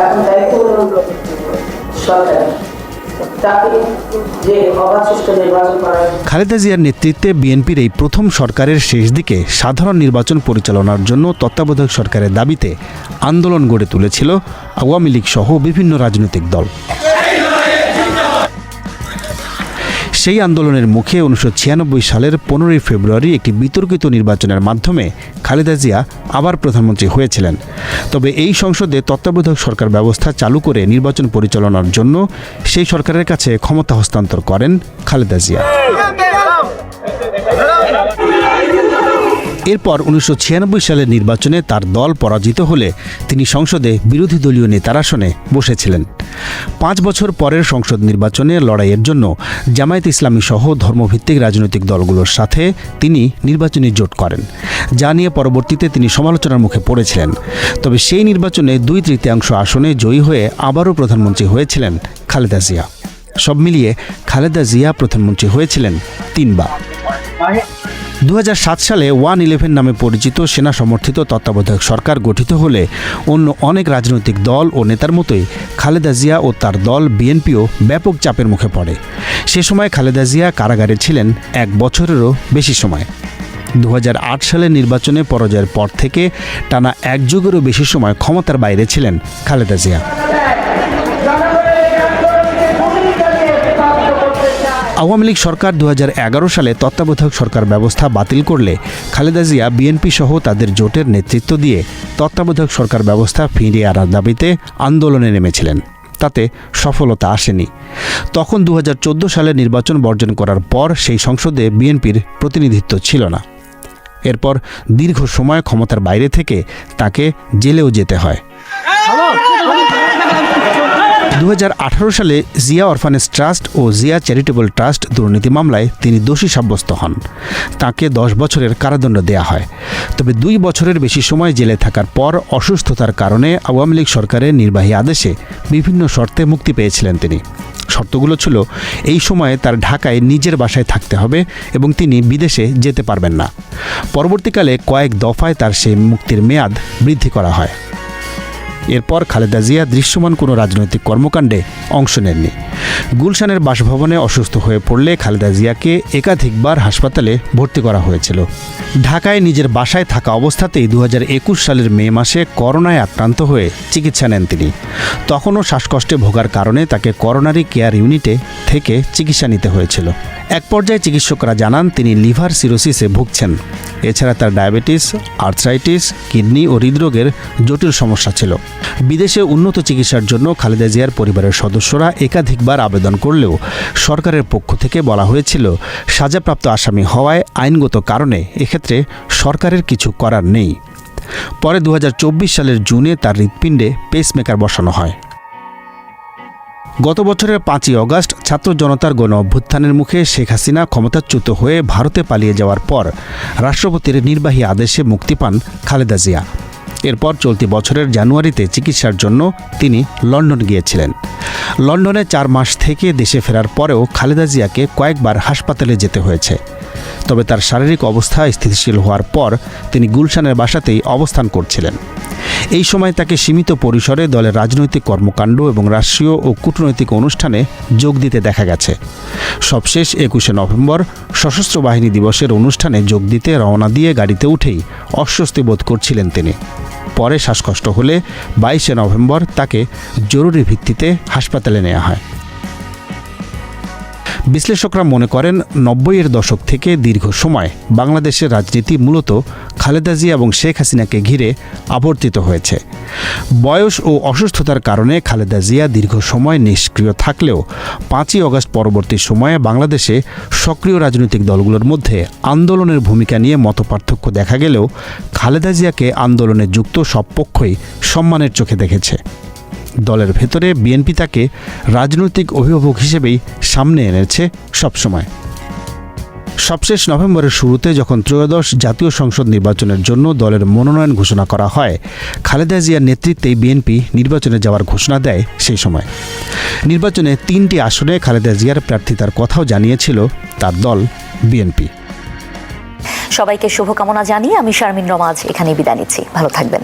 খালেদা জিয়ার নেতৃত্বে বিএনপির এই প্রথম সরকারের শেষ দিকে সাধারণ নির্বাচন পরিচালনার জন্য তত্ত্বাবধায়ক সরকারের দাবিতে আন্দোলন গড়ে তুলেছিল আওয়ামী লীগ সহ বিভিন্ন রাজনৈতিক দল। সেই আন্দোলনের মুখে 1996 সালের 15 ফেব্রুয়ারি একটি বিতর্কিত নির্বাচনের মাধ্যমে খালেদা জিয়া আবার প্রধানমন্ত্রী হয়েছিলেন। তবে এই সংসদে তত্ত্বাবধায়ক সরকার ব্যবস্থা চালু করে নির্বাচন পরিচালনার জন্য সেই সরকারের কাছে ক্ষমতা হস্তান্তর করেন খালেদা জিয়া। এরপর 1996 সালের নির্বাচনে তার দল পরাজিত হলে তিনি সংসদে বিরোধী দলীয় নেতার আসনে বসেছিলেন। 5 বছর পরের সংসদ নির্বাচনে লড়াইয়ের জন্য জামায়াত ইসলামী সহ ধর্মভিত্তিক রাজনৈতিক দলগুলোর সাথে তিনি নির্বাচনী জোট করেন, যা নিয়ে পরবর্তীতে তিনি সমালোচনার মুখে পড়েছিলেন। তবে সেই নির্বাচনে 2/3 আসনে জয়ী হয়ে আবারও প্রধানমন্ত্রী হয়েছিলেন খালেদা জিয়া। সব মিলিয়ে খালেদা জিয়া প্রধানমন্ত্রী হয়েছিলেন 3 বার। 2007 সালে 111 নামে পরিচিত সেনা সমর্থিত তত্ত্বাবধায়ক সরকার গঠিত হলে অন্য অনেক রাজনৈতিক দল ও নেতার মতোই খালেদা জিয়া ও তার দল বিএনপিও ব্যাপক চাপের মুখে পড়ে। সে সময় খালেদা জিয়া কারাগারে ছিলেন 1 বছরেরও বেশি সময়। 2008 সালের নির্বাচনে পরাজয়ের পর থেকে টানা 1 যুগেরও বেশি সময় ক্ষমতার বাইরে ছিলেন খালেদা জিয়া। আওয়ামী লীগ সরকার 2011 সালে তত্ত্বাবধায়ক সরকার ব্যবস্থা বাতিল করলে খালেদা জিয়া বিএনপি সহ তাদের জোটের নেতৃত্ব দিয়ে তত্ত্বাবধায়ক সরকার ব্যবস্থা ফিরিয়ে আনার দাবিতে আন্দোলনে নেমেছিলেন। তাতে সফলতা আসেনি। তখন 2014 সালে নির্বাচন বর্জন করার পর সেই সংসদে বিএনপির প্রতিনিধিত্ব ছিল না। এরপর দীর্ঘ সময় ক্ষমতার বাইরে থেকে তাকে জেলেও যেতে হয়। 2018 সালে জিয়া অরফানেজ ট্রাস্ট ও জিয়া চ্যারিটেবল ট্রাস্ট দুর্নীতি মামলায় তিনি দোষী সাব্যস্ত হন। তাকে 10 বছরের কারাদণ্ড দেয়া হয়। তবে 2 বছরের বেশি সময় জেলে থাকার পর অসুস্থতার কারণে আওয়ামী লীগ সরকারের নির্বাহী আদেশে বিভিন্ন শর্তে মুক্তি পেয়েছিলেন তিনি। শর্তগুলো ছিল এই সময়ে তার ঢাকায় নিজের বাসায় থাকতে হবে এবং তিনি বিদেশে যেতে পারবেন না। পরবর্তীকালে কয়েক দফায় তার সেই মুক্তির মেয়াদ বৃদ্ধি করা হয়। এরপর খালেদা জিয়া দৃশ্যমান কোনো রাজনৈতিক কর্মকাণ্ডে অংশ নেননি। গুলশানের বাসভবনে অসুস্থ হয়ে পড়লে খালেদা জিয়াকে একাধিকবার হাসপাতালে ভর্তি করা হয়েছিল। ঢাকায় নিজের বাসায় থাকা অবস্থাতেই 2021 সালের মে মাসে করোনায় আক্রান্ত হয়ে চিকিৎসা নেন তিনি। তখনও শ্বাসকষ্টে ভোগার কারণে তাকে করোনারি কেয়ার ইউনিটে থেকে চিকিৎসা নিতে হয়েছিল। এক পর্যায়ে চিকিৎসকরা জানান তিনি লিভার সিরোসিসে ভুগছেন। এছাড়া তার ডায়াবেটিস, আর্থ্রাইটিস, কিডনি ও হৃদরোগের জটিল সমস্যা ছিল। বিদেশে উন্নত চিকিৎসার জন্য খালেদা জিয়ার পরিবারের সদস্যরা একাধিকবার আবেদন করলেও সরকারের পক্ষ থেকে বলা হয়েছিল সাজাপ্রাপ্ত আসামি হওয়ায় আইনগত কারণে এক্ষেত্রে সরকারের কিছু করার নেই। পরে 2024 সালের জুনে তার হৃৎপিণ্ডে পেসমেকার বসানো হয়। গত বছরের 5ই অগাস্ট ছাত্র জনতার গণ অভ্যুত্থানের মুখে শেখ হাসিনা ক্ষমতাচ্যুত হয়ে ভারতে পালিয়ে যাওয়ার পর রাষ্ট্রপতির নির্বাহী আদেশে মুক্তি পান খালেদা জিয়া। এরপর চলতি বছরের জানুয়ারিতে চিকিৎসার জন্য তিনি লন্ডন গিয়েছিলেন। লন্ডনে 4 মাস থেকে দেশে ফেরার পরেও খালেদা জিয়াকে কয়েকবার হাসপাতালে যেতে হয়েছে। তবে তার শারীরিক অবস্থা স্থিতিশীল হওয়ার পর তিনি গুলশানের বাসাতেই অবস্থান করছিলেন। এই সময় তাকে সীমিত পরিসরে দলের রাজনৈতিক কর্মকাণ্ড এবং রাষ্ট্রীয় ও কূটনৈতিক অনুষ্ঠানে যোগ দিতে দেখা গেছে। সবশেষ 21শে নভেম্বর সশস্ত্র বাহিনী দিবসের অনুষ্ঠানে যোগ দিতে রওনা দিয়ে গাড়িতে উঠেই অস্বস্তি বোধ করছিলেন তিনি। পরে শ্বাসকষ্ট হলে 22শে নভেম্বর তাকে জরুরি ভিত্তিতে হাসপাতালে নেওয়া হয়। বিশ্লেষকরা মনে করেন 90-এর দশক থেকে দীর্ঘ সময় বাংলাদেশের রাজনীতি মূলত খালেদা জিয়া এবং শেখ হাসিনাকে ঘিরে আবর্তিত হয়েছে। বয়স ও অসুস্থতার কারণে খালেদা জিয়া দীর্ঘ সময় নিষ্ক্রিয় থাকলেও 5ই অগস্ট পরবর্তী সময়ে বাংলাদেশে সক্রিয় রাজনৈতিক দলগুলোর মধ্যে আন্দোলনের ভূমিকা নিয়ে মতপার্থক্য দেখা গেলেও খালেদা জিয়াকে আন্দোলনে যুক্ত সব পক্ষই সম্মানের চোখে দেখেছে। দলের ভেতরে বিএনপি তাকে রাজনৈতিক অভিভাবক হিসেবেই সামনে এনেছে সবসময়। সবশেষ নভেম্বরের শুরুতে যখন ত্রয়োদশ জাতীয় সংসদ নির্বাচনের জন্য দলের মনোনয়ন ঘোষণা করা হয়, খালেদা জিয়ার নেতৃত্বেই বিএনপি নির্বাচনে যাওয়ার ঘোষণা দেয়। সেই সময় নির্বাচনে 3টি আসনে খালেদা জিয়ার প্রার্থিতার কথাও জানিয়েছিল তার দল বিএনপি। সবাইকে শুভকামনা জানিয়ে আমি শারমিন রমা আজ এখানেই বিদায় নিচ্ছি। ভালো থাকবেন।